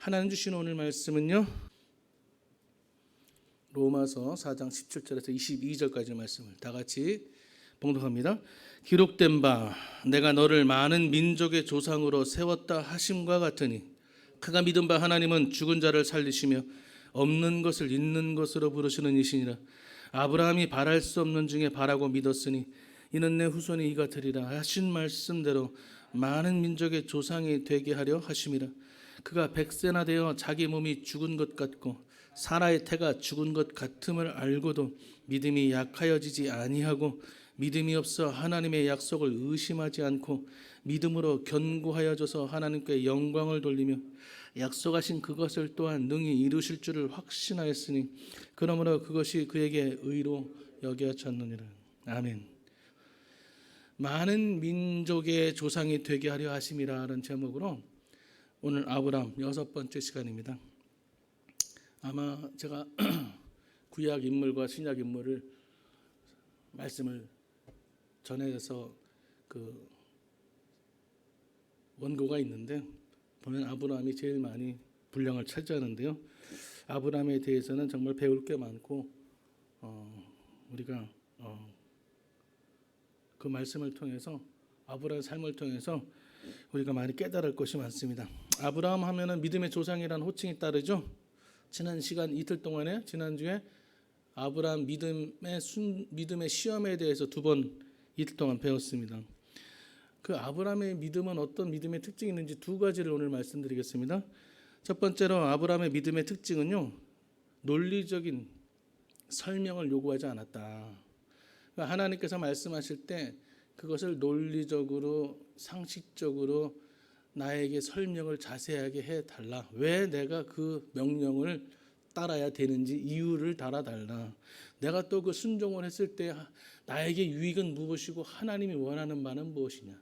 하나님 주신 오늘 말씀은요, 로마서 4장 17절에서 22절까지 말씀을 다 같이 봉독합니다. 기록된 바 내가 너를 많은 민족의 조상으로 세웠다 하심과 같으니 그가 믿은 바 하나님은 죽은 자를 살리시며 없는 것을 있는 것으로 부르시는 이시니라. 아브라함이 바랄 수 없는 중에 바라고 믿었으니 이는 내 후손이 이가 되리라 하신 말씀대로 많은 민족의 조상이 되게 하려 하심이라. 그가 100세나 되어 자기 몸이 죽은 것 같고 사라의 태가 죽은 것 같음을 알고도 믿음이 약하여지지 아니하고 믿음이 없어 하나님의 약속을 의심하지 않고 믿음으로 견고하여져서 하나님께 영광을 돌리며 약속하신 그것을 또한 능히 이루실 줄을 확신하였으니 그러므로 그것이 그에게 의로 여겨졌느니라. 아멘. 많은 민족의 조상이 되게 하려 하심이라는 제목으로 오늘 아브라함 6번째 시간입니다. 아마 제가 구약 인물과 신약 인물을 말씀을 전해서 그 원고가 있는데 보면 아브라함이 제일 많이 분량을 차지하는데요. 아브라함에 대해서는 정말 배울 게 많고 우리가 그 말씀을 통해서 아브라함의 삶을 통해서 우리가 많이 깨달을 것이 많습니다. 아브라함 하면은 믿음의 조상이라는 호칭이 따르죠. 지난 시간 이틀 동안에 지난주에 아브라함 믿음의 시험에 대해서 2번 이틀 동안 배웠습니다. 그 아브라함의 믿음은 어떤 믿음의 특징이 있는지 2가지를 오늘 말씀드리겠습니다. 첫 번째로 아브라함의 믿음의 특징은요, 논리적인 설명을 요구하지 않았다. 그러니까 하나님께서 말씀하실 때 그것을 논리적으로 상식적으로 나에게 설명을 자세하게 해달라. 왜 내가 그 명령을 따라야 되는지 이유를 달아달라. 내가 또 그 순종을 했을 때 나에게 유익은 무엇이고 하나님이 원하는 바는 무엇이냐.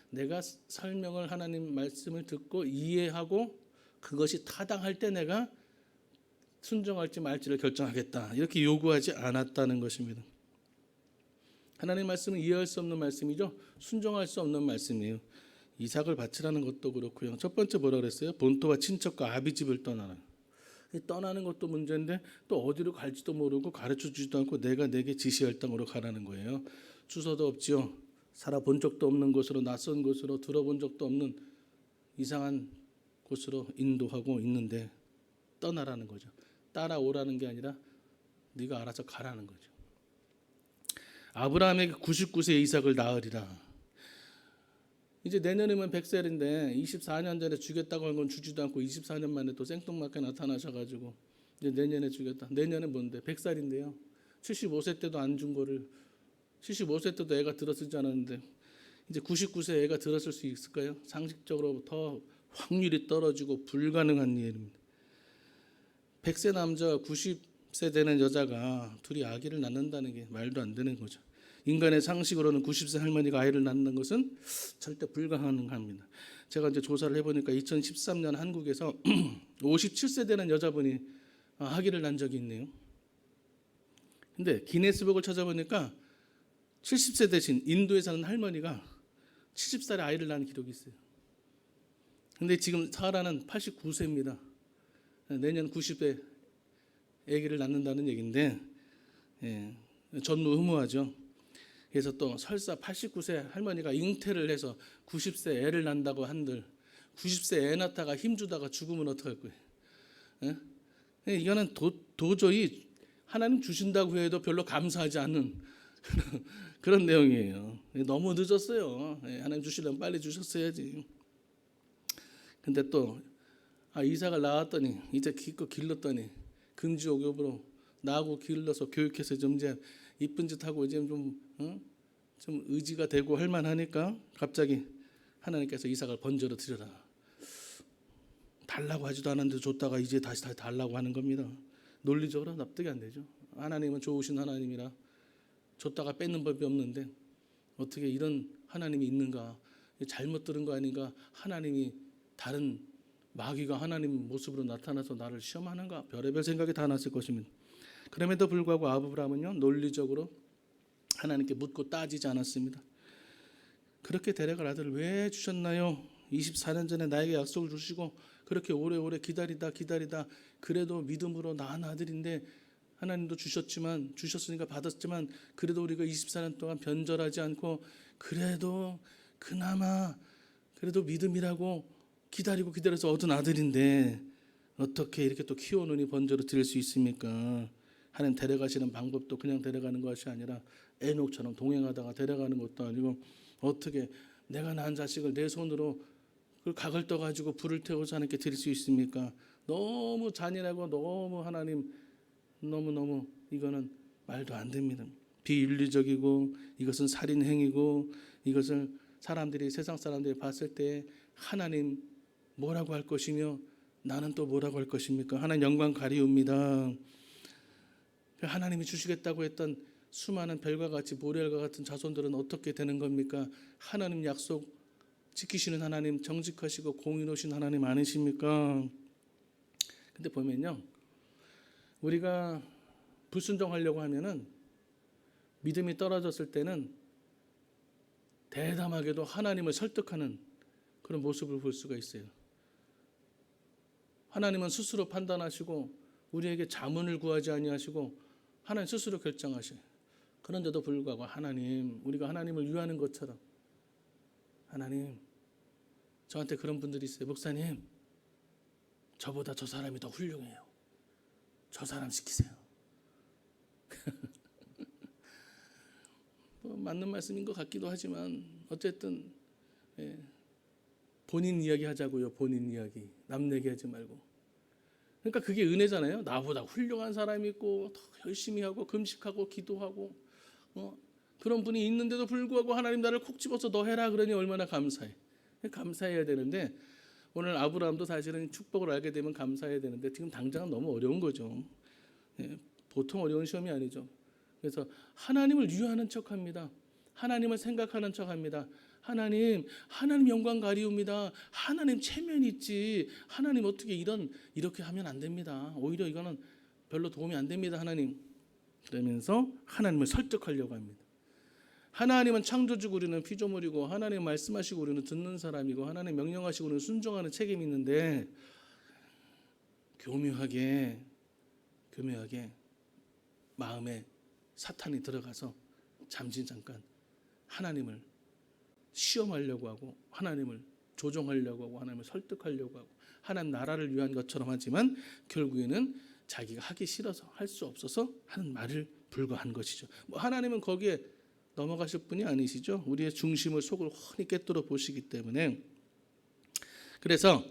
내가 설명을 하나님 말씀을 듣고 이해하고 그것이 타당할 때 내가 순종할지 말지를 결정하겠다. 이렇게 요구하지 않았다는 것입니다. 하나님 말씀은 이해할 수 없는 말씀이죠. 순종할 수 없는 말씀이에요. 이삭을 바치라는 것도 그렇고요. 첫 번째 뭐라 그랬어요? 본토와 친척과 아비집을 떠나라. 떠나는 것도 문제인데 또 어디로 갈지도 모르고 가르쳐주지도 않고 내가 내게 지시할 땅으로 가라는 거예요. 주소도 없지요. 살아본 적도 없는 곳으로, 낯선 곳으로, 들어본 적도 없는 이상한 곳으로 인도하고 있는데 떠나라는 거죠. 따라오라는 게 아니라 네가 알아서 가라는 거죠. 아브라함에게 99세 이삭을 낳으리라. 이제 내년이면 100살인데 24년 전에 주겠다고 한 건 주지도 않고 24년 만에 또 생뚱맞게 나타나셔가지고 이제 내년에 주겠다. 내년에 뭔데? 100살인데요. 75세 때도 안 준 거를 75세 때도 애가 들었을지 않았는데 이제 99세 애가 들었을 수 있을까요? 상식적으로 더 확률이 떨어지고 불가능한 일입니다. 100세 남자와 90세 되는 여자가 둘이 아기를 낳는다는 게 말도 안 되는 거죠. 인간의 상식으로는 90세 할머니가 아이를 낳는 것은 절대 불가능합니다. 제가 이제 조사를 해보니까 2013년 한국에서 57세 되는 여자분이 아기를 낳은 적이 있네요. 근데 기네스북을 찾아보니까 70세 대신 인도에 사는 할머니가 70살에 아이를 낳은 기록이 있어요. 근데 지금 사라는 89세입니다. 내년 90세 아기를 낳는다는 얘기인데 전무후무하죠. 그래서 또 설사 89세 할머니가 잉태를 해서 90세 애를 낳는다고 한들 90세 애 낳다가 힘주다가 죽으면 어떡할 거예요? 이거는 도저히 하나님 주신다고 해도 별로 감사하지 않는 그런 내용이에요. 너무 늦었어요. 하나님 주시려면 빨리 주셨어야지. 근데 또 이삭을 낳았더니 이제 기껏 길렀더니 금지옥엽으로 낳고 길러서 교육해서 좀 이제 이쁜 짓 하고 이제 좀 의지가 되고 할 만하니까 갑자기 하나님께서 이삭을 번제로 드려라. 달라고 하지도 않았는데 줬다가 이제 다시 달라고 하는 겁니다. 논리적으로 납득이 안 되죠. 하나님은 좋으신 하나님이라 줬다가 뺏는 법이 없는데 어떻게 이런 하나님이 있는가? 잘못 들은 거 아닌가? 하나님이 다른 마귀가 하나님 모습으로 나타나서 나를 시험하는가? 별의별 생각이 다 났을 것입니다. 그럼에도 불구하고 아브라함은요, 논리적으로 하나님께 묻고 따지지 않았습니다. 그렇게 데려갈 아들을 왜 주셨나요? 24년 전에 나에게 약속을 주시고 그렇게 오래오래 기다리다 그래도 믿음으로 낳은 아들인데 하나님도 주셨으니까 받았지만 그래도 우리가 24년 동안 변절하지 않고 그래도 그나마 그래도 믿음이라고 기다려서 얻은 아들인데 어떻게 이렇게 또 키워놓으니 번제로 드릴 수 있습니까? 하나님 데려가시는 방법도 그냥 데려가는 것이 아니라 에녹처럼 동행하다가 데려가는 것도 아니고 어떻게 내가 낳은 자식을 내 손으로 그 각을 떠가지고 불을 태워서 하나님께 드릴 수 있습니까? 너무 잔인하고 너무 하나님 너무 이거는 말도 안 됩니다. 비윤리적이고 이것은 살인 행위고 이것을 세상 사람들이 봤을 때 하나님 뭐라고 할 것이며 나는 또 뭐라고 할 것입니까? 하나님 영광 가리웁니다. 하나님이 주시겠다고 했던 수많은 별과 같이 모래알과 같은 자손들은 어떻게 되는 겁니까? 하나님 약속 지키시는 하나님, 정직하시고 공의로우신 하나님 아니십니까? 근데 보면요, 우리가 불순종하려고 하면은 믿음이 떨어졌을 때는 대담하게도 하나님을 설득하는 그런 모습을 볼 수가 있어요. 하나님은 스스로 판단하시고 우리에게 자문을 구하지 아니하시고 하나님 스스로 결정하셔요. 그런데도 불구하고 우리가 하나님을 위하는 것처럼 하나님, 저한테 그런 분들이 있어요. 목사님, 저보다 저 사람이 더 훌륭해요. 저 사람 시키세요. 맞는 말씀인 것 같기도 하지만 어쨌든 본인 이야기 하자고요. 본인 이야기. 남 얘기하지 말고. 그러니까 그게 은혜잖아요. 나보다 훌륭한 사람이 있고 더 열심히 하고 금식하고 기도하고 그런 분이 있는데도 불구하고 하나님 나를 콕 집어서 너 해라 그러니 얼마나 감사해. 감사해야 되는데 오늘 아브라함도 사실은 축복을 알게 되면 감사해야 되는데 지금 당장은 너무 어려운 거죠. 보통 어려운 시험이 아니죠. 그래서 하나님을 위하는 척합니다. 하나님을 생각하는 척합니다. 하나님 영광 가리웁니다. 하나님 체면이 있지. 하나님 어떻게 이렇게 하면 안 됩니다. 오히려 이거는 별로 도움이 안 됩니다. 하나님. 그러면서 하나님을 설득하려고 합니다. 하나님은 창조주고 우리는 피조물이고 하나님 말씀하시고 우리는 듣는 사람이고 하나님 명령하시고 우리는 순종하는 책임이 있는데 교묘하게 마음에 사탄이 들어가서 잠깐 하나님을 시험하려고 하고 하나님을 조종하려고 하고 하나님을 설득하려고 하고 하나님 나라를 위한 것처럼 하지만 결국에는 자기가 하기 싫어서 할 수 없어서 하는 말을 불과한 것이죠. 하나님은 거기에 넘어가실 분이 아니시죠. 우리의 중심을 속을 훤히 꿰뚫어 보시기 때문에 그래서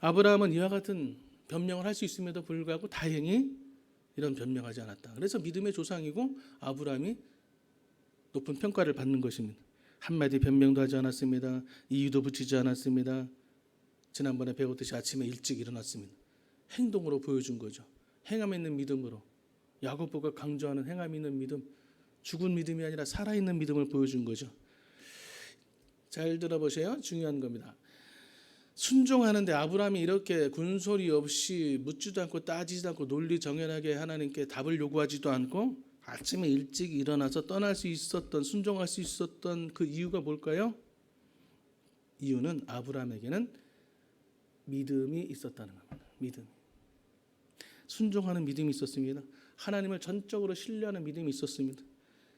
아브라함은 이와 같은 변명을 할 수 있음에도 불구하고 다행히 이런 변명하지 않았다. 그래서 믿음의 조상이고 아브라함이 높은 평가를 받는 것입니다. 한마디 변명도 하지 않았습니다. 이유도 붙이지 않았습니다. 지난번에 배웠듯이 아침에 일찍 일어났습니다. 행동으로 보여준 거죠. 행함 있는 믿음으로 야고보가 강조하는 행함 있는 믿음, 죽은 믿음이 아니라 살아있는 믿음을 보여준 거죠. 잘 들어보세요. 중요한 겁니다. 순종하는데 아브라함이 이렇게 군소리 없이 묻지도 않고 따지지도 않고 논리정연하게 하나님께 답을 요구하지도 않고 아침에 일찍 일어나서 떠날 수 있었던 순종할 수 있었던 그 이유가 뭘까요? 이유는 아브라함에게는 믿음이 있었다는 겁니다. 믿음. 순종하는 믿음이 있었습니다. 하나님을 전적으로 신뢰하는 믿음이 있었습니다.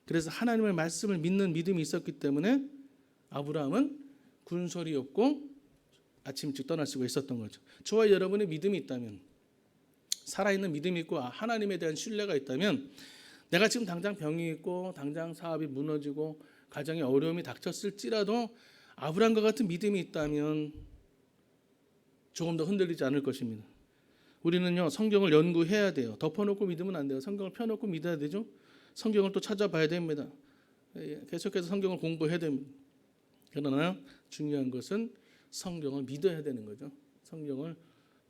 그래서 하나님의 말씀을 믿는 믿음이 있었기 때문에 아브라함은 군소리 없고 아침 일찍 떠날 수가 있었던 거죠. 저와 여러분의 믿음이 있다면, 살아있는 믿음이 있고 하나님에 대한 신뢰가 있다면, 내가 지금 당장 병이 있고 당장 사업이 무너지고 가정에 어려움이 닥쳤을지라도 아브라함과 같은 믿음이 있다면 조금 더 흔들리지 않을 것입니다. 우리는요, 성경을 연구해야 돼요. 덮어놓고 믿으면 안 돼요. 성경을 펴놓고 믿어야 되죠. 성경을 또 찾아봐야 됩니다. 계속해서 성경을 공부해야 됩니다. 그러나 중요한 것은 성경을 믿어야 되는 거죠. 성경을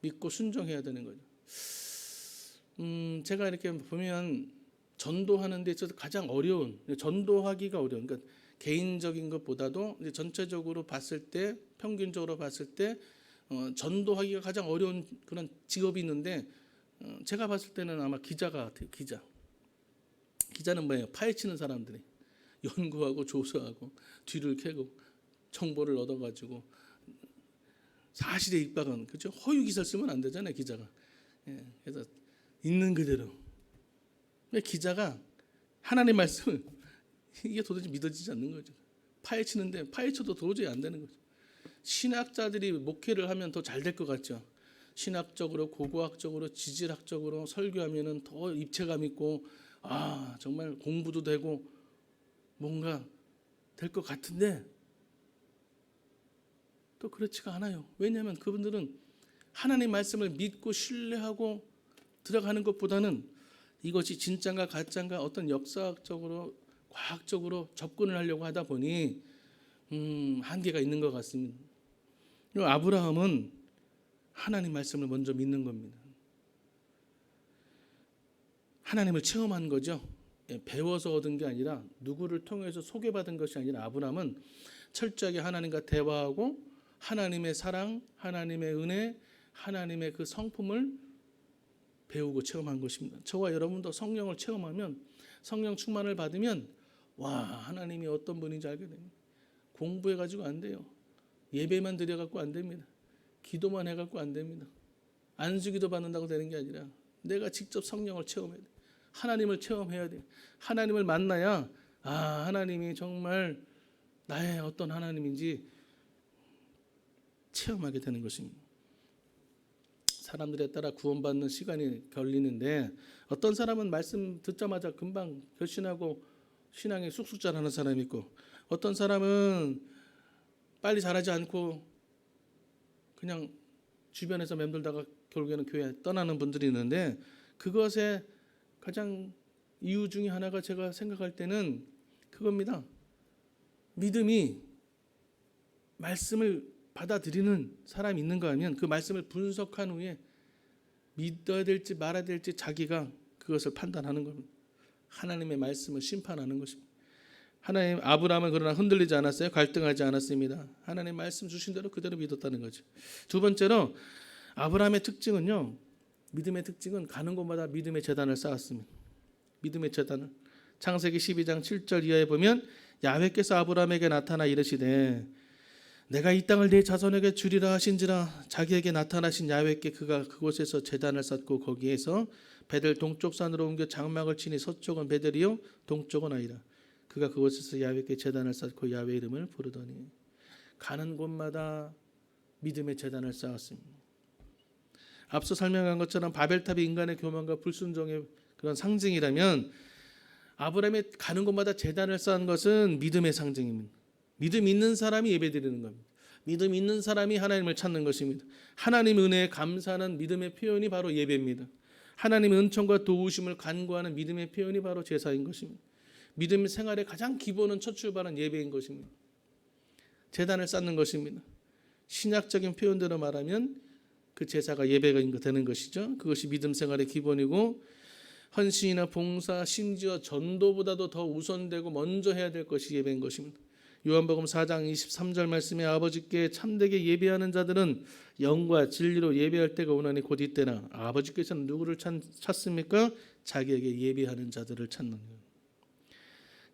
믿고 순종해야 되는 거죠. 제가 이렇게 보면 전도하는 데 있어서 가장 어려운, 전도하기가 어려운, 그러니까 개인적인 것보다도 이제 전체적으로 봤을 때, 평균적으로 봤을 때 전도하기가 가장 어려운 그런 직업이 있는데 제가 봤을 때는 아마 기자가 같아요. 기자는 뭐예요? 파헤치는 사람들이 연구하고 조사하고 뒤를 캐고 정보를 얻어가지고 사실에 입각은 그죠? 허위 기사를 쓰면 안 되잖아요, 기자가. 예, 그래서 있는 그대로. 기자가 하나님 말씀을 이게 도대체 믿어지지 않는 거죠. 파헤치는데 파헤쳐도 도저히 안 되는 거죠. 신학자들이 목회를 하면 더 잘 될 것 같죠. 신학적으로, 고고학적으로, 지질학적으로 설교하면은 더 입체감 있고, 아 정말 공부도 되고 뭔가 될 것 같은데 또 그렇지가 않아요. 왜냐하면 그분들은 하나님 말씀을 믿고 신뢰하고 들어가는 것보다는 이것이 진짜인가 가짜인가 어떤 역사학적으로 과학적으로 접근을 하려고 하다 보니 한계가 있는 것 같습니다. 아브라함은 하나님 말씀을 먼저 믿는 겁니다. 하나님을 체험한 거죠. 배워서 얻은 게 아니라 누구를 통해서 소개받은 것이 아니라 아브라함은 철저하게 하나님과 대화하고 하나님의 사랑, 하나님의 은혜, 하나님의 그 성품을 배우고 체험한 것입니다. 저와 여러분도 성령을 체험하면, 성령 충만을 받으면 와 하나님이 어떤 분인지 알게 됩니다. 공부해가지고 안 돼요. 예배만 드려갖고 안 됩니다. 기도만 해갖고 안 됩니다. 안수기도 받는다고 되는 게 아니라 내가 직접 성령을 체험해야 돼. 하나님을 체험해야 돼. 하나님을 만나야 하나님이 정말 나의 어떤 하나님인지 체험하게 되는 것입니다. 사람들에 따라 구원받는 시간이 걸리는데 어떤 사람은 말씀 듣자마자 금방 결신하고 신앙이 쑥쑥 자라는 사람이 있고 어떤 사람은 빨리 자라지 않고 그냥 주변에서 맴돌다가 결국에는 교회 떠나는 분들이 있는데 그것의 가장 이유 중에 하나가 제가 생각할 때는 그겁니다. 믿음이 말씀을 받아들이는 사람이 있는가 하면 그 말씀을 분석한 후에 믿어야 될지 말아야 될지 자기가 그것을 판단하는 겁니다. 하나님의 말씀을 심판하는 것입니다. 하나님 아브라함은 그러나 흔들리지 않았어요. 갈등하지 않았습니다. 하나님 말씀 주신 대로 그대로 믿었다는 거죠. 두 번째로 아브라함의 특징은요. 믿음의 특징은 가는 곳마다 믿음의 제단을 쌓았습니다. 믿음의 제단을. 창세기 12장 7절 이하에 보면 야훼께서 아브라함에게 나타나 이르시되 내가 이 땅을 네 자손에게 주리라 하신지라 자기에게 나타나신 야훼께 그가 그곳에서 제단을 쌓고 거기에서 베델 동쪽 산으로 옮겨 장막을 치니 서쪽은 베델이요 동쪽은 아이라. 그가 그곳에서 야훼께 제단을 쌓고 야훼 이름을 부르더니 가는 곳마다 믿음의 제단을 쌓았습니다. 앞서 설명한 것처럼 바벨탑이 인간의 교만과 불순종의 그런 상징이라면 아브라함이 가는 곳마다 제단을 쌓은 것은 믿음의 상징입니다. 믿음 있는 사람이 예배드리는 겁니다. 믿음 있는 사람이 하나님을 찾는 것입니다. 하나님의 은혜에 감사하는 믿음의 표현이 바로 예배입니다. 하나님의 은총과 도우심을 간구하는 믿음의 표현이 바로 제사인 것입니다. 믿음 생활의 가장 기본은 첫 출발은 예배인 것입니다. 제단을 쌓는 것입니다. 신약적인 표현대로 말하면 그 제사가 예배가 되는 것이죠. 그것이 믿음 생활의 기본이고 헌신이나 봉사 심지어 전도보다도 더 우선되고 먼저 해야 될 것이 예배인 것입니다. 요한복음 4장 23절 말씀에 아버지께 참되게 예배하는 자들은 영과 진리로 예배할 때가 오나니 곧 이때나 아버지께서는 누구를 찾습니까? 자기에게 예배하는 자들을 찾는 거예요.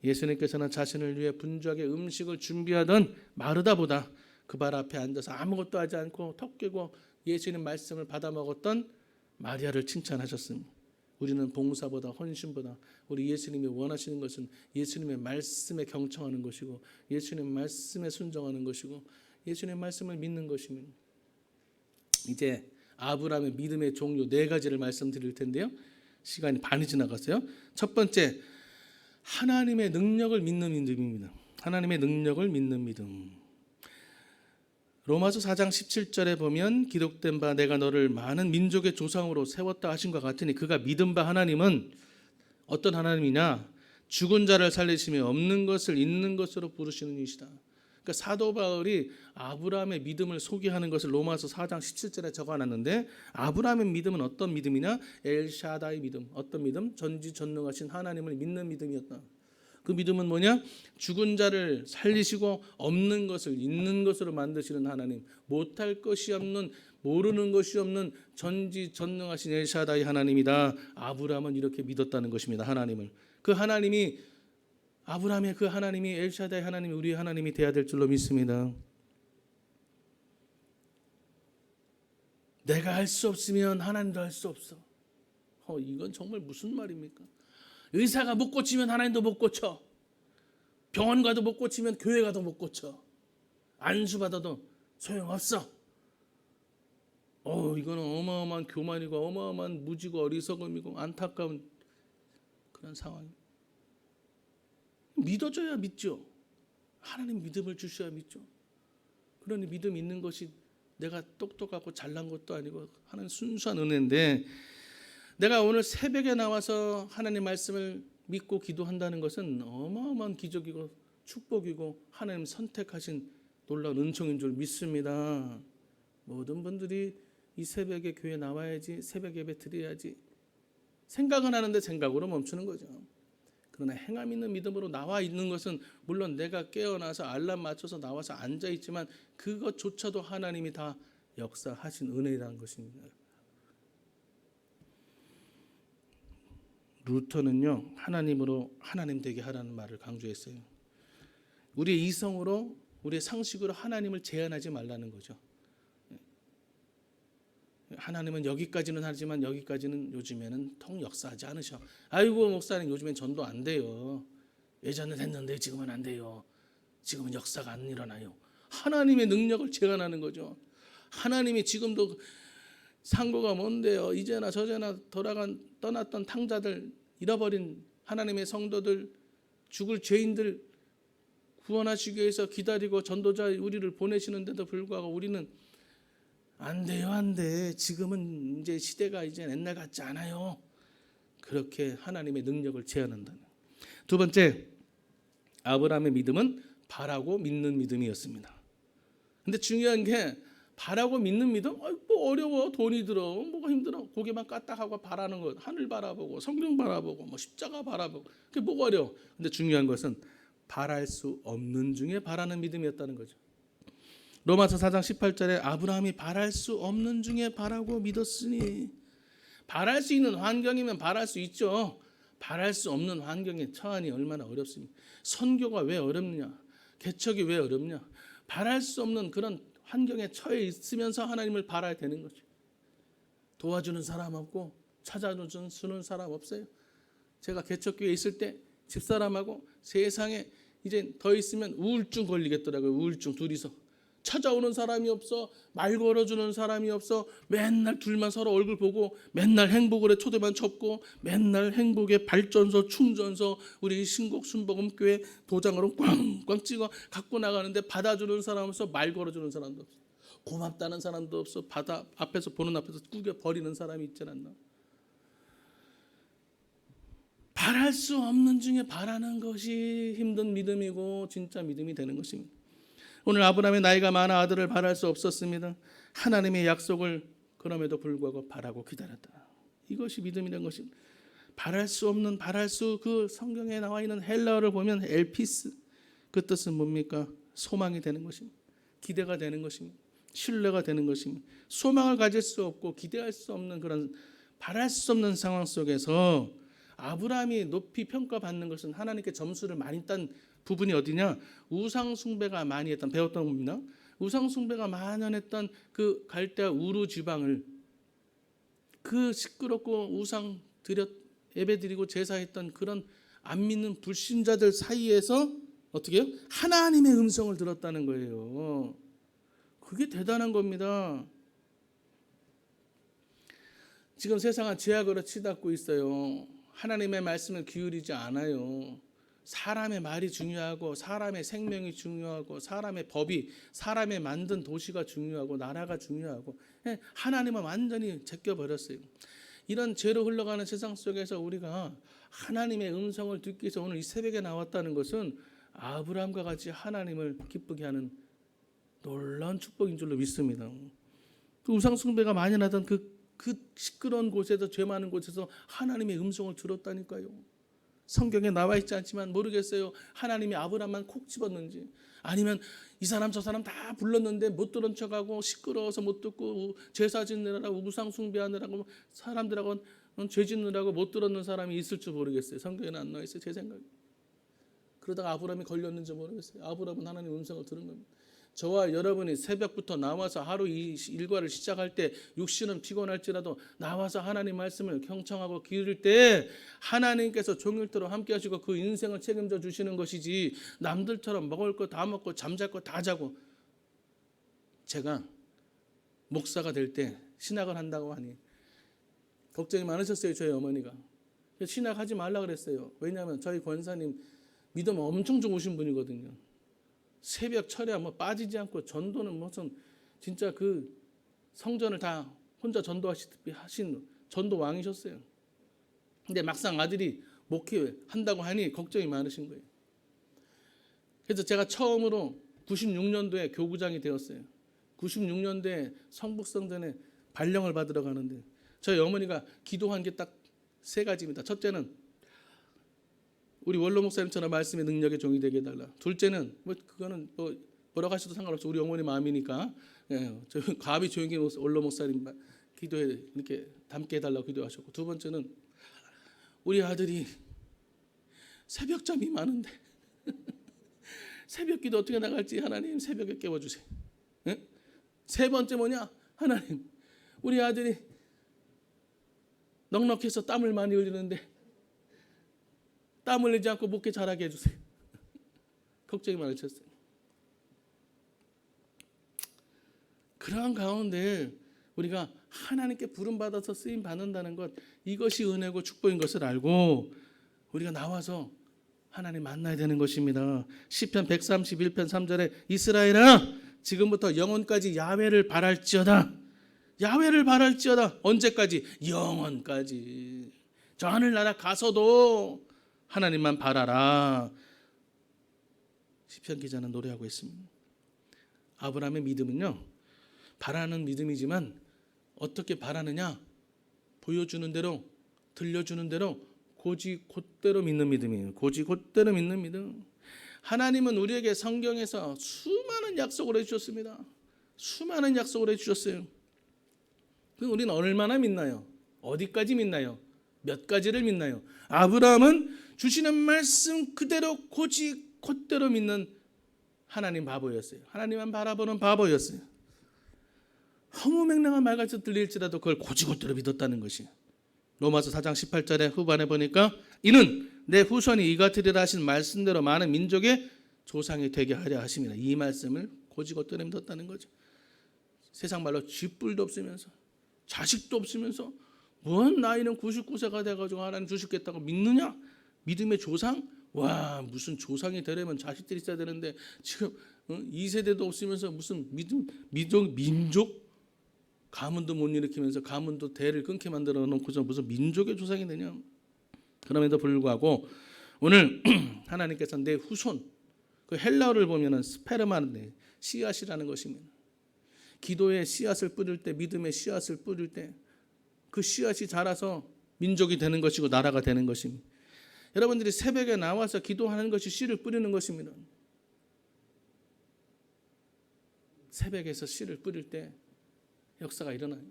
예수님께서는 자신을 위해 분주하게 음식을 준비하던 마르다보다 그 발 앞에 앉아서 아무것도 하지 않고 턱 깨고 예수님 말씀을 받아 먹었던 마리아를 칭찬하셨습니다. 우리는 봉사보다 헌신보다 우리 예수님이 원하시는 것은 예수님의 말씀에 경청하는 것이고 예수님의 말씀에 순종하는 것이고 예수님의 말씀을 믿는 것입니다. 이제 아브라함의 믿음의 종류 4가지를 말씀드릴 텐데요. 시간이 반이 지나갔어요. 첫 번째, 하나님의 능력을 믿는 믿음입니다. 하나님의 능력을 믿는 믿음. 로마서 4장 17절에 보면 기록된 바 내가 너를 많은 민족의 조상으로 세웠다 하신 것 같으니 그가 믿은 바 하나님은 어떤 하나님이냐? 죽은 자를 살리시며 없는 것을 있는 것으로 부르시는 이시다. 그러니까 사도 바울이 아브라함의 믿음을 소개하는 것을 로마서 4장 17절에 적어놨는데 아브라함의 믿음은 어떤 믿음이냐? 엘샤다의 믿음. 어떤 믿음? 전지전능하신 하나님을 믿는 믿음이었다. 그 믿음은 뭐냐? 죽은 자를 살리시고 없는 것을 있는 것으로 만드시는 하나님, 못할 것이 없는 모르는 것이 없는 전지전능하신 엘샤다이 하나님이다. 아브라함은 이렇게 믿었다는 것입니다. 하나님을. 그 하나님이 아브라함의 그 하나님이 엘샤다이 하나님이 우리의 하나님이 되어야 될 줄로 믿습니다. 내가 할 수 없으면 하나님도 할 수 없어. 이건 정말 무슨 말입니까? 의사가 못 고치면 하나님도 못 고쳐. 병원 가도 못 고치면 교회 가도 못 고쳐. 안수 받아도 소용없어. 이거는 어마어마한 교만이고 어마어마한 무지고 어리석음이고 안타까운 그런 상황입니다. 믿어줘야 믿죠. 하나님 믿음을 주셔야 믿죠. 그러니 믿음 있는 것이 내가 똑똑하고 잘난 것도 아니고 하나님 순수한 은혜인데, 내가 오늘 새벽에 나와서 하나님 말씀을 믿고 기도한다는 것은 어마어마한 기적이고 축복이고 하나님 선택하신 놀라운 은총인 줄 믿습니다. 모든 분들이 이 새벽에 교회 나와야지, 새벽 예배 드려야지 생각은 하는데 생각으로 멈추는 거죠. 그러나 행함 있는 믿음으로 나와 있는 것은 물론 내가 깨어나서 알람 맞춰서 나와서 앉아 있지만 그것조차도 하나님이 다 역사하신 은혜라는 것입니다. 루터는요, 하나님으로 하나님 되게 하라는 말을 강조했어요. 우리의 이성으로, 우리의 상식으로 하나님을 제한하지 말라는 거죠. 하나님은 여기까지는 하지만 여기까지는 요즘에는 통 역사하지 않으셔. 아이고 목사님 요즘엔 전도 안 돼요. 예전엔 했는데 지금은 안 돼요. 지금은 역사가 안 일어나요. 하나님의 능력을 제한하는 거죠. 하나님이 지금도 상고가 뭔데요. 이제나 저제나 떠났던 탕자들, 잃어버린 하나님의 성도들, 죽을 죄인들 구원하시기 위해서 기다리고 전도자 우리를 보내시는데도 불구하고 우리는 안 돼요, 안 돼. 지금은 이제 시대가 이제 옛날 같지 않아요. 그렇게 하나님의 능력을 제한한다는. 두 번째, 아브라함의 믿음은 바라고 믿는 믿음이었습니다. 근데 중요한 게 바라고 믿는 믿음? 뭐 어려워, 돈이 들어, 뭐가 힘들어, 고개만 까딱하고 바라는 것, 하늘 바라보고 성경 바라보고 뭐 십자가 바라보고 그게 뭐가 어려워. 근데 중요한 것은 바랄 수 없는 중에 바라는 믿음이었다는 거죠. 로마서 4장 18절에 아브라함이 바랄 수 없는 중에 바라고 믿었으니, 바랄 수 있는 환경이면 바랄 수 있죠. 바랄 수 없는 환경에 처하니 얼마나 어렵습니까? 선교가 왜 어렵냐? 개척이 왜 어렵냐? 바랄 수 없는 그런 환경에 처해 있으면서 하나님을 바라야 되는 거죠. 도와주는 사람 없고 찾아주는 사람 없어요. 제가 개척교회에 있을 때 집사람하고 세상에 이제 더 있으면 우울증 걸리겠더라고요. 우울증 둘이서. 찾아오는 사람이 없어, 말 걸어주는 사람이 없어, 맨날 둘만 서로 얼굴 보고 맨날 행복을 초대만 접고 맨날 행복의 발전소, 충전소, 우리 신곡 순복음교회 도장으로 꽝꽝 찍어 갖고 나가는데 받아주는 사람 없어, 말 걸어주는 사람도 없어, 고맙다는 사람도 없어, 바다 앞에서 보는 앞에서 꾸겨 버리는 사람이 있지 않나. 바랄 수 없는 중에 바라는 것이 힘든 믿음이고 진짜 믿음이 되는 것입니다. 오늘 아브라함의 나이가 많아 아들을 바랄 수 없었습니다. 하나님의 약속을 그럼에도 불구하고 바라고 기다렸다. 이것이 믿음이라는 것입니다. 바랄 수 없는, 그 성경에 나와 있는 헬라어를 보면 엘피스, 그 뜻은 뭡니까? 소망이 되는 것입니다. 기대가 되는 것입니다. 신뢰가 되는 것입니다. 소망을 가질 수 없고 기대할 수 없는 그런 바랄 수 없는 상황 속에서 아브라함이 높이 평가받는 것은 하나님께 점수를 많이 딴 부분이 어디냐? 우상 숭배가 많이 했던, 배웠던 겁니다. 우상 숭배가 만연했던 그 갈대아 우르 지방을, 그 시끄럽고 우상 예배 드리고 제사했던 그런 안 믿는 불신자들 사이에서 어떻게 해요? 하나님의 음성을 들었다는 거예요. 그게 대단한 겁니다. 지금 세상은 죄악으로 치닫고 있어요. 하나님의 말씀을 기울이지 않아요. 사람의 말이 중요하고 사람의 생명이 중요하고 사람의 법이, 사람의 만든 도시가 중요하고 나라가 중요하고, 하나님은 완전히 제껴버렸어요. 이런 죄로 흘러가는 세상 속에서 우리가 하나님의 음성을 듣기 위해서 오늘 이 새벽에 나왔다는 것은 아브라함과 같이 하나님을 기쁘게 하는 놀라운 축복인 줄로 믿습니다. 그 우상 숭배가 만연하던 그 시끄러운 곳에서, 죄 많은 곳에서 하나님의 음성을 들었다니까요. 성경에 나와 있지 않지만 모르겠어요. 하나님이 아브라함만 콕 집었는지, 아니면 이 사람 저 사람 다 불렀는데 못 들은 척하고 시끄러워서 못 듣고 제사 지느라고 우상 숭배하느라고 사람들하고 죄 짓느라고 못 들었는 사람이 있을 줄 모르겠어요. 성경에는 안 나와 있어요. 제 생각에. 그러다가 아브라함이 걸렸는지 모르겠어요. 아브라함은 하나님의 음성을 들은 겁니다. 저와 여러분이 새벽부터 나와서 하루 이 일과를 시작할 때 육신은 피곤할지라도 나와서 하나님 말씀을 경청하고 기울일 때 하나님께서 종일토록 함께 하시고 그 인생을 책임져 주시는 것이지, 남들처럼 먹을 거 다 먹고 잠잘 거 다 자고. 제가 목사가 될 때 신학을 한다고 하니 걱정이 많으셨어요. 저희 어머니가. 신학하지 말라 그랬어요. 왜냐하면 저희 권사님 믿음 엄청 좋으신 분이거든요. 새벽 철야 뭐 빠지지 않고 전도는 무슨 진짜 그 성전을 다 혼자 전도하시듯이 하신 전도 왕이셨어요. 근데 막상 아들이 목회 한다고 하니 걱정이 많으신 거예요. 그래서 제가 처음으로 96년도에 교구장이 되었어요. 96년도에 성북성전에 발령을 받으러 가는데 저희 어머니가 기도한 게 딱 3가지입니다. 첫째는 우리 원로 목사님처럼 말씀의 능력의 종이 되게 해달라. 둘째는 뭐 그거는 뭐 뭐라고 하셔도 상관없어. 우리 어머니 마음이니까. 예, 저 가비 조용히 원로 목사님 기도에 이렇게 담게 해달라고 기도하셨고, 두 번째는 우리 아들이 새벽잠이 많은데 새벽 기도 어떻게 나갈지 하나님 새벽에 깨워주세요. 예? 세 번째 뭐냐? 하나님, 우리 아들이 넉넉해서 땀을 많이 흘리는데 땀 흘리지 않고 목회 잘하게 해주세요. 걱정이 많으셨어요. 그러한 가운데 우리가 하나님께 부름받아서 쓰임 받는다는 것, 이것이 은혜고 축복인 것을 알고 우리가 나와서 하나님 만나야 되는 것입니다. 시편 131편 3절에 이스라엘아, 지금부터 영원까지 야훼를 바랄지어다. 야훼를 바랄지어다. 언제까지? 영원까지. 저 하늘나라 가서도 하나님만 바라라. 시편 기자는 노래하고 있습니다. 아브라함의 믿음은요, 바라는 믿음이지만 어떻게 바라느냐? 보여주는 대로, 들려주는 대로 곧대로 믿는 믿음이에요. 곧대로 믿는 믿음. 하나님은 우리에게 성경에서 수많은 약속을 해주셨습니다. 수많은 약속을 해주셨어요. 그럼 우리는 얼마나 믿나요? 어디까지 믿나요? 몇 가지를 믿나요? 아브라함은 주시는 말씀 그대로 곧대로 믿는 하나님 바보였어요. 하나님만 바라보는 바보였어요. 허무맹랑한 말같이 들릴지라도 그걸 곧대로 믿었다는 것이에요. 로마서 4장 18절에 후반에 보니까 이는 내 후손이 이같으리라 하신 말씀대로 많은 민족의 조상이 되게 하려 하심이라. 이 말씀을 곧대로 믿었다는 거죠. 세상 말로 쥐뿔도 없으면서 자식도 없으면서 뭔 나이는 99세가 돼가지고 하나님 주시겠다고 믿느냐? 믿음의 조상? 와, 무슨 조상이 되려면 자식들이 있어야 되는데 지금 2세대도 없으면서 무슨 민족? 가문도 못 일으키면서 가문도 대를 끊게 만들어 놓고서 무슨 민족의 조상이 되냐? 그럼에도 불구하고 오늘 하나님께서 내 후손, 그 헬라어를 보면은 스페르마인데 씨앗이라는 것입니다. 기도의 씨앗을 뿌릴 때, 믿음의 씨앗을 뿌릴 때 그 씨앗이 자라서 민족이 되는 것이고 나라가 되는 것입니다. 여러분들이 새벽에 나와서 기도하는 것이 씨를 뿌리는 것입니다. 새벽에서 씨를 뿌릴 때 역사가 일어나요.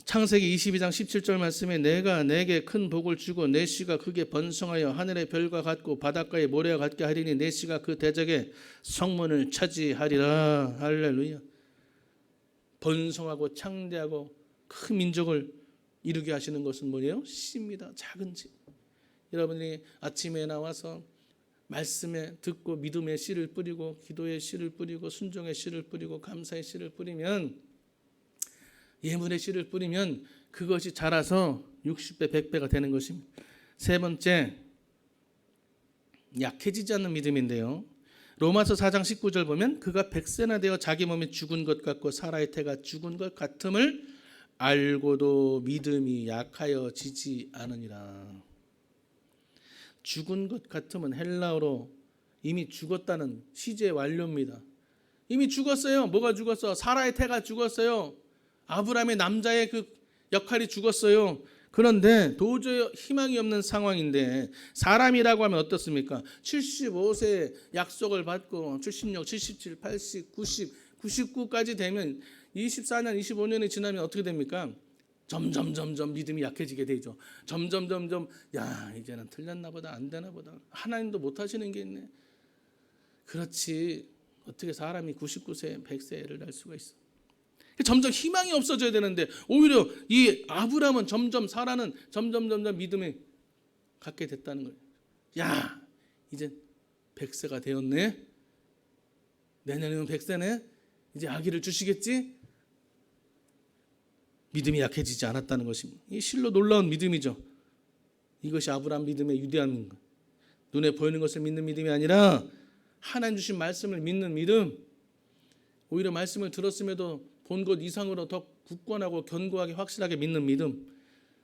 창세기 22장 17절 말씀에 내가 내게 큰 복을 주고 내 씨가 크게 번성하여 하늘의 별과 같고 바닷가의 모래와 같게 하리니 내 씨가 그 대적의 성문을 차지하리라. 할렐루야. 번성하고 창대하고 큰 민족을 이루게 하시는 것은 뭐예요? 씨입니다. 작은 집. 여러분이 아침에 나와서 말씀에 듣고 믿음의 씨를 뿌리고 기도의 씨를 뿌리고 순종의 씨를 뿌리고 감사의 씨를 뿌리면, 예물의 씨를 뿌리면 그것이 자라서 60배 100배가 되는 것입니다. 세 번째, 약해지지 않는 믿음인데요. 로마서 4장 19절 보면 그가 100세나 되어 자기 몸이 죽은 것 같고 사라의 태가 죽은 것 같음을 알고도 믿음이 약하여지지 않으니라. 죽은 것 같으면 헬라어로 이미 죽었다는 시제 완료입니다. 이미 죽었어요. 뭐가 죽었어? 사라의 태가 죽었어요. 아브라함의 남자의 그 역할이 죽었어요. 그런데 도저히 희망이 없는 상황인데 사람이라고 하면 어떻습니까? 75세 약속을 받고 76, 77, 80, 90, 99까지 되면 24년, 25년이 지나면 어떻게 됩니까? 점점 믿음이 약해지게 되죠. 점점 야, 이제는 틀렸나 보다, 안 되나 보다. 하나님도 못 하시는 게 있네. 그렇지. 어떻게 사람이 99세, 100세를 날 수가 있어? 점점 희망이 없어져야 되는데 오히려 이 아브라함은 점점 사라는 점점 믿음에 갖게 됐다는 거예요. 야, 이제 100세가 되었네. 내년이면 100세네. 이제 아기를 주시겠지? 믿음이 약해지지 않았다는 것입니다. 이 실로 놀라운 믿음이죠. 이것이 아브라함 믿음의 유대함인 거예요. 눈에 보이는 것을 믿는 믿음이 아니라 하나님 주신 말씀을 믿는 믿음. 오히려 말씀을 들었음에도 본 것 이상으로 더 굳건하고 견고하게 확실하게 믿는 믿음.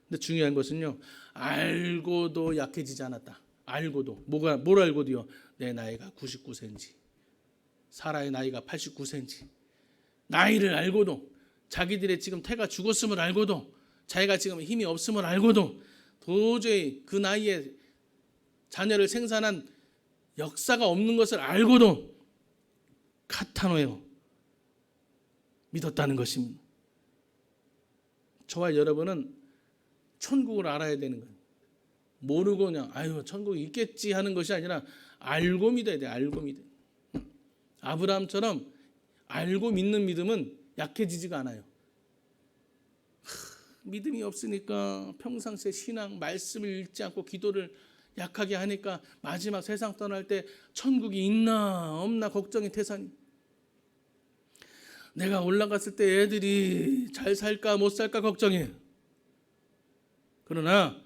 근데 중요한 것은요, 알고도 약해지지 않았다. 알고도 뭘 알고도요? 내 나이가 99세인지 사라의 나이가 89세인지 나이를 알고도 자기들의 지금 태가 죽었음을 알고도 자기가 지금 힘이 없음을 알고도 도저히 그 나이에 자녀를 생산한 역사가 없는 것을 알고도 카타노예요. 믿었다는 것입니다. 저와 여러분은 천국을 알아야 되는 거예요. 모르고 그냥 아유 천국이 있겠지 하는 것이 아니라 알고 믿어야 돼요. 알고 믿어요. 아브라함처럼 알고 믿는 믿음은 약해지지가 않아요. 믿음이 없으니까 평상시에 신앙 말씀을 읽지 않고 기도를 약하게 하니까 마지막 세상 떠날 때 천국이 있나 없나 걱정이 태산이. 내가 올라갔을 때 애들이 잘 살까 못 살까 걱정해. 그러나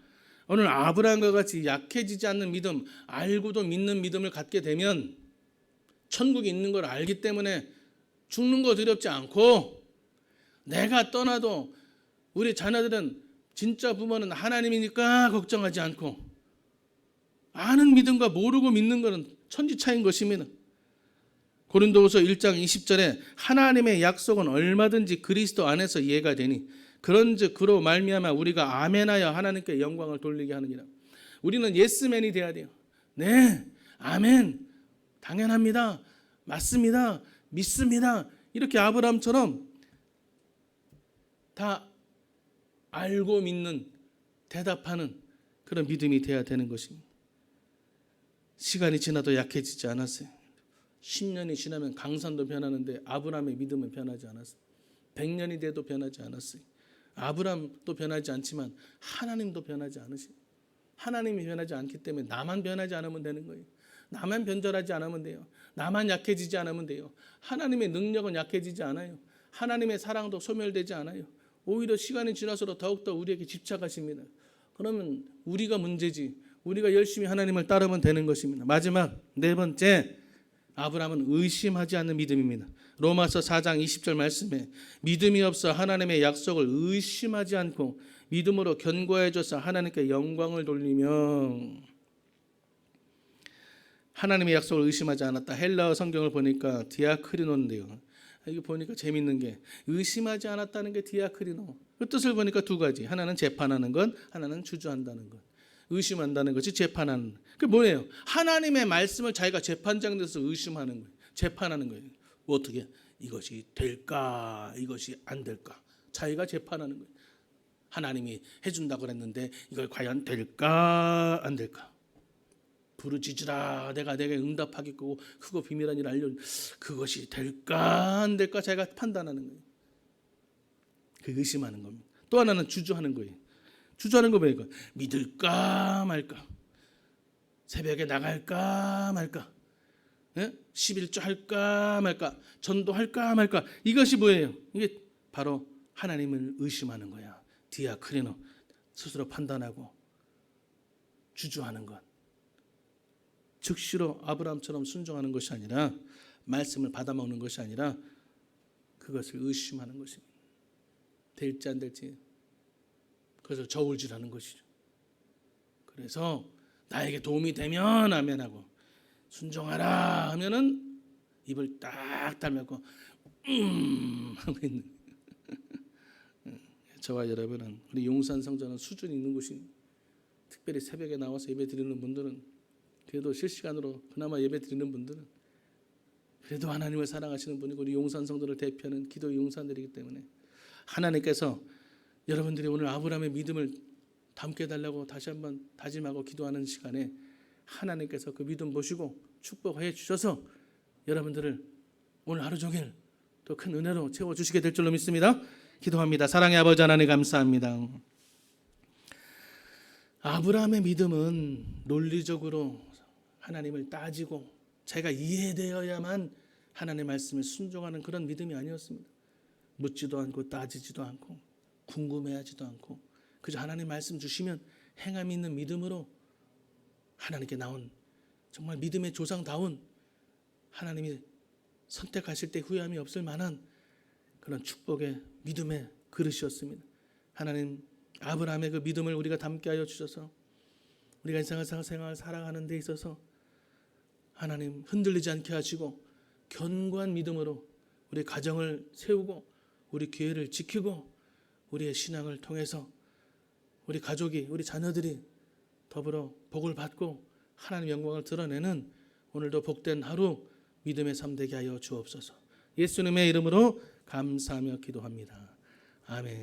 오늘 아브라함과 같이 약해지지 않는 믿음, 알고도 믿는 믿음을 갖게 되면 천국이 있는 걸 알기 때문에 죽는 거 두렵지 않고 내가 떠나도 우리 자녀들은 진짜 부모는 하나님이니까 걱정하지 않고 아는 믿음과 모르고 믿는 것은 천지 차이인 것입니다. 고린도후서 1장 20절에 하나님의 약속은 얼마든지 그리스도 안에서 이해가 되니 그런즉 그로 말미암아 우리가 아멘하여 하나님께 영광을 돌리게 하느니라. 우리는 예스맨이 돼야 돼요. 네, 아멘, 당연합니다, 맞습니다, 믿습니다. 이렇게 아브라함처럼 다 알고 믿는 대답하는 그런 믿음이 돼야 되는 것입니다. 시간이 지나도 약해지지 않았어요. 10년이 지나면 강산도 변하는데 아브라함의 믿음은 변하지 않았어요. 100년이 돼도 변하지 않았어요. 아브라함도 변하지 않지만 하나님도 변하지 않으세요. 하나님이 변하지 않기 때문에 나만 변하지 않으면 되는 거예요. 나만 변절하지 않으면 돼요. 나만 약해지지 않으면 돼요. 하나님의 능력은 약해지지 않아요. 하나님의 사랑도 소멸되지 않아요. 오히려 시간이 지날수록 더욱더 우리에게 집착하십니다. 그러면 우리가 문제지. 우리가 열심히 하나님을 따르면 되는 것입니다. 마지막 네 번째, 아브라함은 의심하지 않는 믿음입니다. 로마서 4장 20절 말씀에 믿음이 없어 하나님의 약속을 의심하지 않고 믿음으로 견고해져서 하나님께 영광을 돌리며. 하나님의 약속을 의심하지 않았다. 헬라어 성경을 보니까 디아크리노인데요. 이게 보니까 재밌는 게 의심하지 않았다는 게 디아크리노. 그 뜻을 보니까 두 가지. 하나는 재판하는 것, 하나는 주저한다는 것. 의심한다는 것이 재판하는. 그게 뭐예요? 하나님의 말씀을 자기가 재판장 돼서 의심하는 거예요. 재판하는 거예요. 어떻게 이것이 될까? 이것이 안 될까? 자기가 재판하는 거예요. 하나님이 해준다고 그랬는데 이걸 과연 될까? 안 될까? 부르짖으라 내가 내게 응답하겠고 크고 비밀한 일을 알려. 그것이 될까? 안 될까? 자기가 판단하는 거예요. 그 의심하는 겁니다. 또 하나는 주저하는 거예요. 주저하는 거 보니까 믿을까 말까, 새벽에 나갈까 말까, 11조 할까 말까, 전도할까 말까. 이것이 뭐예요? 이게 바로 하나님을 의심하는 거야. 디아크리노, 스스로 판단하고 주저하는 것. 즉시로 아브라함처럼 순종하는 것이 아니라, 말씀을 받아먹는 것이 아니라 그것을 의심하는 것입니다. 될지 안 될지. 그래서 저울질하는 것이죠. 그래서 나에게 도움이 되면 아멘하고, 순종하라 하면은 입을 딱 다물고 하고 있는. 저와 여러분은, 우리 용산 성전은 수준이 있는 곳이, 특별히 새벽에 나와서 예배 드리는 분들은, 그래도 실시간으로 그나마 예배 드리는 분들은 그래도 하나님을 사랑하시는 분이고 우리 용산 성도를 대표하는 기도의 용산들이기 때문에 하나님께서 여러분들이 오늘 아브라함의 믿음을 담게 해달라고 다시 한번 다짐하고 기도하는 시간에 하나님께서 그 믿음 보시고 축복해 주셔서 여러분들을 오늘 하루 종일 또 큰 은혜로 채워주시게 될 줄로 믿습니다. 기도합니다. 사랑의 아버지 하나님 감사합니다. 아브라함의 믿음은 논리적으로 하나님을 따지고 자기가 이해되어야만 하나님의 말씀을 순종하는 그런 믿음이 아니었습니다. 묻지도 않고 따지지도 않고 궁금해하지도 않고 그저 하나님 말씀 주시면 행함이 있는 믿음으로 하나님께 나온 정말 믿음의 조상다운 하나님이 선택하실 때 후회함이 없을 만한 그런 축복의 믿음의 그릇이었습니다. 하나님 아브라함의 그 믿음을 우리가 담게 하여 주셔서 우리가 인생생활 살아가는 데 있어서 하나님 흔들리지 않게 하시고 견고한 믿음으로 우리 가정을 세우고 우리 교회를 지키고 우리의 신앙을 통해서 우리 가족이 우리 자녀들이 더불어 복을 받고 하나님의 영광을 드러내는 오늘도 복된 하루 믿음의 삶 되게 하여 주옵소서. 예수님의 이름으로 감사하며 기도합니다. 아멘.